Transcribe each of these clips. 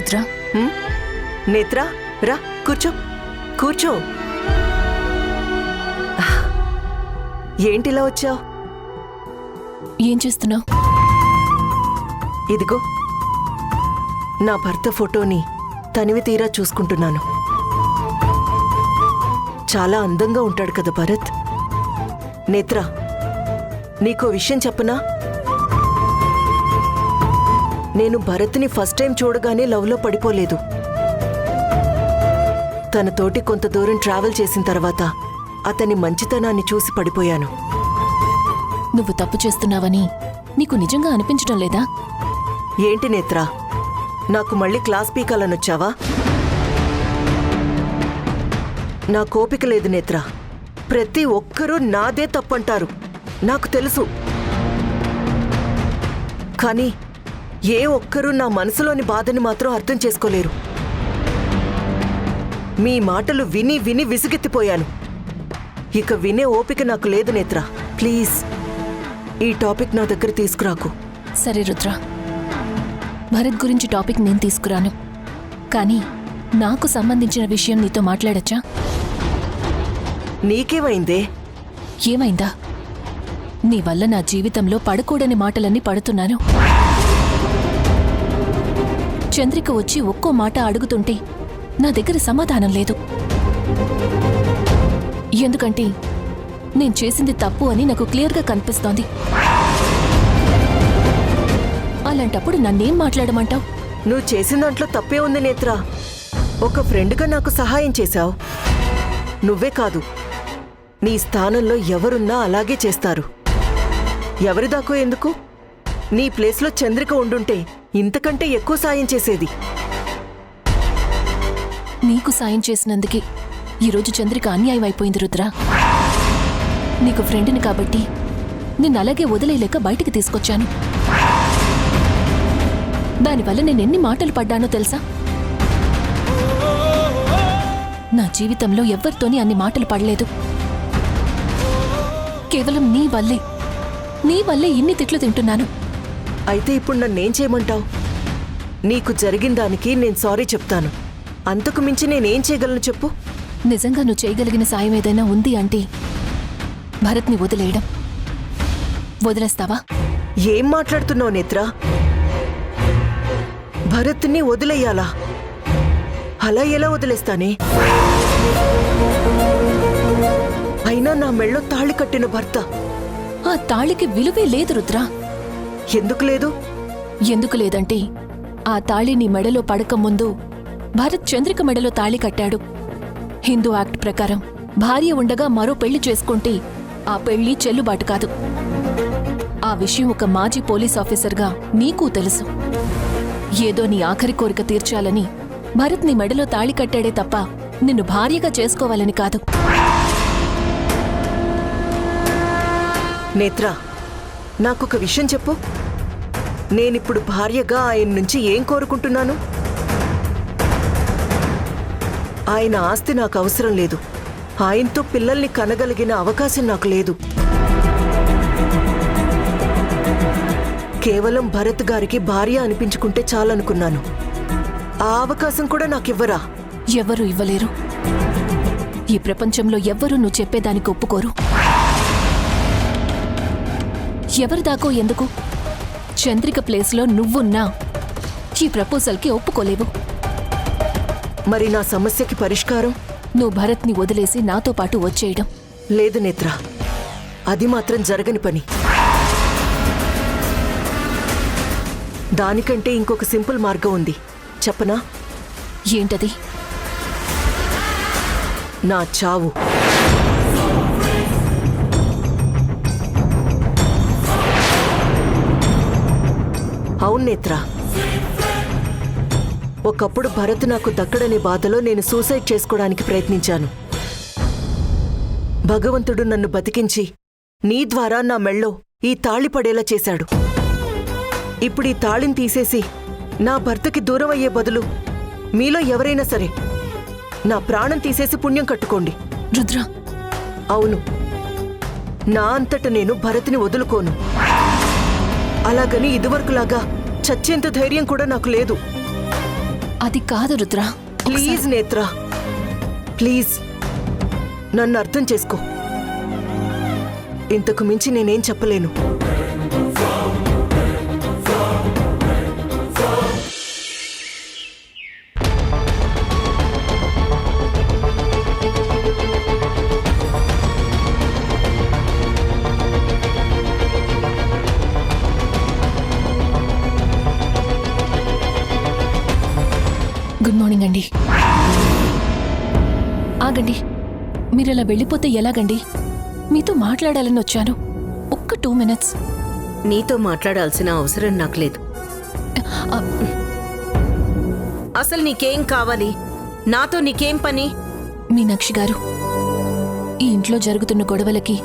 రుద్ర. నేత్ర, రా కూర్చో కూర్చో. ఏంటిలా వచ్చావు? ఏం చేస్తున్నావు? ఇదిగో నా భర్త ఫోటోని తనివి తీరా చూసుకుంటున్నాను. చాలా అందంగా ఉంటాడు కదా భరత్. నేత్ర, నీకో విషయం చెప్పనా? నేను భరత్ని ఫస్ట్ టైం చూడగానే లవ్లో పడిపోలేదు. తనతోటి కొంత దూరం ట్రావెల్ చేసిన తర్వాత అతని మంచితనాన్ని చూసి పడిపోయాను. నువ్వు తప్పు చేస్తున్నావని నీకు నిజంగా అనిపించడం లేదా? ఏంటి నేత్ర, నాకు మళ్ళీ క్లాస్ పీకాలనొచ్చావా? నా కోపిక లేదు నేత్ర. ప్రతి ఒక్కరూ నాదే తప్పంటారు, నాకు తెలుసు. కానీ ఏ ఒక్కరూ నా మనసులోని బాధని మాత్రం అర్థం చేసుకోలేరు. మీ మాటలు విని విని విసుగెత్తిపోయాను. ఇక వినే ఓపిక నాకు లేదు నేత్ర. ప్లీజ్ ఈ టాపిక్ నా దగ్గర తీసుకురాకు. సరే రుద్ర, భరత్ గురించి టాపిక్ నేను తీసుకురాను. కానీ నాకు సంబంధించిన విషయం నీతో మాట్లాడచ్చా? నీకేమైందే? ఏమైందా? నీ వల్ల నా జీవితంలో పడకూడని మాటలన్నీ పడుతున్నాను. చంద్రిక వచ్చి ఒక్కో మాట అడుగుతుంటే నా దగ్గర సమాధానం లేదు. ఎందుకంటే నేను చేసింది తప్పు అని నాకు క్లియర్గా కనిపిస్తోంది. అలాంటప్పుడు నన్నేం మాట్లాడమంటావు? నువ్వు చేసిన దాంట్లో తప్పే ఉంది నేత్ర. ఒక ఫ్రెండ్గా నాకు సహాయం చేశావు. నువ్వే కాదు, నీ స్థానంలో ఎవరున్నా అలాగే చేస్తారు. ఎవరిదాకో ఎందుకు? నీ ప్లేస్లో చంద్రిక ఉండుంటే ఇంతకంటే ఎక్కువ సాయం చేసేది. నీకు సాయం చేసినందుకే ఈరోజు చంద్రిక అన్యాయం అయిపోయింది రుద్ర. నీకు ఫ్రెండ్ని కాబట్టి నిన్ను అలాగే వదిలేయలేక బయటికి తీసుకొచ్చాను. దానివల్ల నేనెన్ని మాటలు పడ్డానో తెలుసా? నా జీవితంలో ఎవ్వరితోని అన్ని మాటలు పడలేదు. కేవలం నీ వల్లే ఇన్ని తిట్లు తింటున్నాను. అయితే ఇప్పుడు నన్నేం చేయమంటావు? నీకు జరిగిన దానికి నేను సారీ చెప్తాను. అంతకు మించి నేనేం చేయగలను చెప్పు? నిజంగా నువ్వు చేయగలిగిన సాయం ఏదైనా ఉంది అంటే భరత్ని వదిలేయడం. వదిలేస్తావా? ఏం మాట్లాడుతున్నావు నేత్ర? భరత్ని వదిలేయాలా? అలా ఎలా వదిలేస్తానే? అయినా నా మెళ్ళో తాళి కట్టిన భర్త. ఆ తాళికి విలువే లేదు రుద్ర. ఎందుకు లేదు? ఎందుకు లేదంటే ఆ తాళి నీ మెడలో పడక ముందు భరత్ చంద్రిక మెడలో తాళి కట్టాడు. హిందూ యాక్ట్ ప్రకారం భార్య ఉండగా మరో పెళ్లి చేసుకుంటే ఆ పెళ్లి చెల్లుబాటు కాదు. ఆ విషయం ఒక మాజీ పోలీస్ ఆఫీసర్గా నీకూ తెలుసు. ఏదో నీ ఆఖరి కోరిక తీర్చాలని భరత్ నీ మెడలో తాళి కట్టాడే తప్ప నిన్ను భార్యగా చేసుకోవాలని కాదు. నేత్ర, నాకొక విషయం చెప్పు. నేనిప్పుడు భార్యగా ఆయన నుంచి ఏం కోరుకుంటున్నాను? ఆయన ఆస్తి నాకు అవసరం లేదు. ఆయనతో పిల్లల్ని కనగలిగిన అవకాశం నాకు లేదు. కేవలం భరత్ గారికి భార్య అనిపించుకుంటే చాలనుకున్నాను. ఆ అవకాశం కూడా నాకివ్వరా? ఎవ్వరూ ఇవ్వలేరు. ఈ ప్రపంచంలో ఎవ్వరూ నువ్వు చెప్పేదానికి ఒప్పుకోరు. ఎవరిదాకో ఎందుకు? చంద్రిక ప్లేస్లో నువ్వున్నా ఈ ప్రపోజల్కి ఒప్పుకోలేవు. మరి నా సమస్యకి పరిష్కారం? నువ్వు భరత్ని వదిలేసి నాతో పాటు వచ్చేయడం. లేదు నేత్ర, అది మాత్రం జరగని పని. దానికంటే ఇంకొక సింపుల్ మార్గం ఉంది, చెప్పనా? ఏంటది? నా చావు. అవును నేత్ర, ఒకప్పుడు భరత్ నాకు దక్కడనే బాధలో నేను సూసైడ్ చేసుకోవడానికి ప్రయత్నించాను. భగవంతుడు నన్ను బతికించి నీ ద్వారా నా మెళ్ళో ఈ తాళి పడేలా చేశాడు. ఇప్పుడు ఈ తాళిని తీసేసి నా భర్తకి దూరం అయ్యే బదులు మీలో ఎవరైనా సరే నా ప్రాణం తీసేసి పుణ్యం కట్టుకోండి. రుద్ర, అవును, నా అంతట నేను భరత్ని వదులుకోను. అలాగని ఇదివరకులాగా చచ్చేంత ధైర్యం కూడా నాకు లేదు. అది కాదు రుద్ర. ప్లీజ్ నేత్ర, ప్లీజ్ నన్ను అర్థం చేసుకో. ఇంతకు మించి నేనేం చెప్పలేను. గుడ్ మార్నింగ్ అండి. ఆగండి, మీరు అలా వెళ్ళిపోతే ఎలాగండి? మీతో మాట్లాడాలని వచ్చాను. ఒక్క 2 minutes. నీతో మాట్లాడాల్సిన అవసరం నాకు లేదు. ఆ, అసలు నీకేం కావాలి? నాతో నీకేం పని? మీనాక్షి గారు, ఈ ఇంట్లో జరుగుతున్న గొడవలకి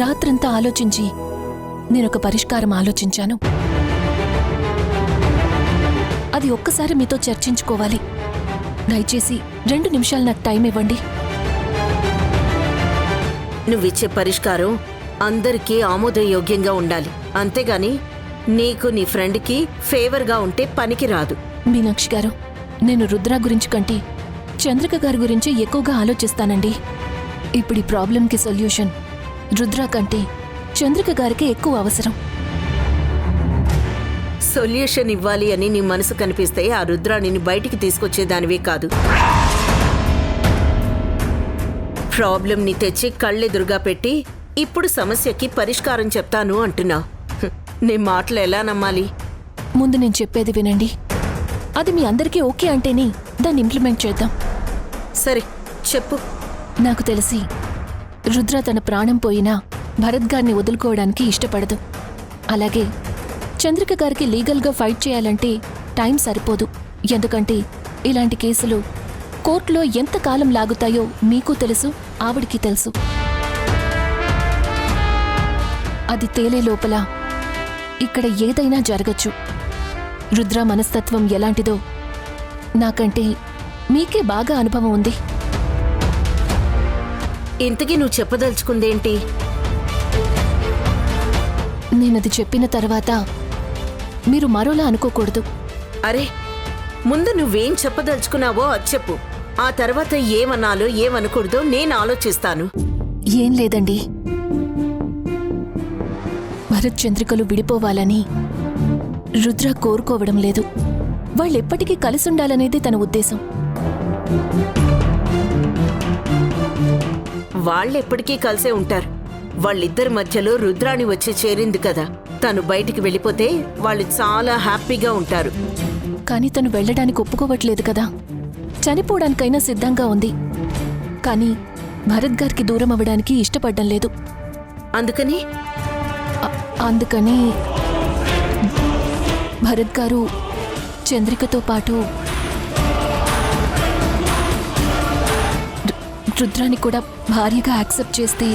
రాత్రంతా ఆలోచించి నేనొక పరిష్కారం ఆలోచించాను. అది ఒక్కసారి మీతో చర్చించుకోవాలి. దయచేసి 2 నిమిషాలు నాకు టైం ఇవ్వండి. నువ్విచ్చే పరిష్కారం అందరికీ ఆమోదయోగ్యంగా ఉండాలి. అంతేగాని నీకు నీ ఫ్రెండ్కి ఫేవర్గా ఉంటే పనికి రాదు. మీనాక్షి గారు, నేను రుద్ర గురించి కంటే చంద్రిక గారి గురించి ఎక్కువగా ఆలోచిస్తానండి. ఇప్పుడు ఈ ప్రాబ్లంకి సొల్యూషన్ రుద్ర కంటే చంద్రిక గారికి ఎక్కువ అవసరం. సొల్యూషన్ ఇవ్వాలి అని నీ మనసు కనిపిస్తే ఆ రుద్రాణిని బయటికి తీసుకొచ్చేదానివే కాదు. ప్రాబ్లంని తెచ్చి కళ్ళెదురుగా పెట్టి ఇప్పుడు సమస్యకి పరిష్కారం చెప్తాను అంటున్నావు. నీ మాటలు ఎలా నమ్మాలి? ముందు నేను చెప్పేది వినండి. అది మీ అందరికీ ఓకే అంటేనే దాన్ని ఇంప్లిమెంట్ చేద్దాం. సరే చెప్పు. నాకు తెలిసి రుద్ర తన ప్రాణం పోయినా భరత్ గారిని వదులుకోవడానికి ఇష్టపడదు. అలాగే చంద్రిక గారికి లీగల్గా ఫైట్ చేయాలంటే టైం సరిపోదు. ఎందుకంటే ఇలాంటి కేసులు కోర్టులో ఎంతకాలం లాగుతాయో మీకు తెలుసు, ఆవిడికి తెలుసు. అది తేలే లోపల ఇక్కడ ఏదైనా జరగచ్చు. రుద్ర మనస్తత్వం ఎలాంటిదో నాకంటే మీకే బాగా అనుభవం ఉంది. ఇంతకీ నువ్వు చెప్పదలుచుకుందేంటి? నేనది చెప్పిన తర్వాత మీరు మరోలా అనుకోకూడదు. అరే, ముందు నువ్వేం చెప్పదలుచుకున్నావో అది చెప్పు. ఆ తర్వాత ఏమనాలో ఏమనకూడదో నేను ఆలోచిస్తాను. ఏం లేదండి, భరత్ చంద్రికలు విడిపోవాలని రుద్ర కోరుకోవడం లేదు. వాళ్ళెప్పటికీ కలిసుండాలనేది తన ఉద్దేశం. వాళ్ళెప్పటికీ కలిసే ఉంటారు. వాళ్ళిద్దరి మధ్యలో రుద్రాణి వచ్చి చేరింది కదా. తను బయటికి వెళ్ళిపోతే వాళ్ళు చాలా హ్యాపీగా ఉంటారు. కానీ తను వెళ్ళడానికి ఒప్పుకోవట్లేదు కదా. చనిపోవడానికైనా సిద్ధంగా ఉంది. కానీ భరత్ గారికి దూరం అవ్వడానికి ఇష్టపడ్డం లేదు. అందుకని అందుకని భరత్ గారు చంద్రికతో పాటు రుద్రాన్ని కూడా భార్యగా యాక్సెప్ట్ చేస్తే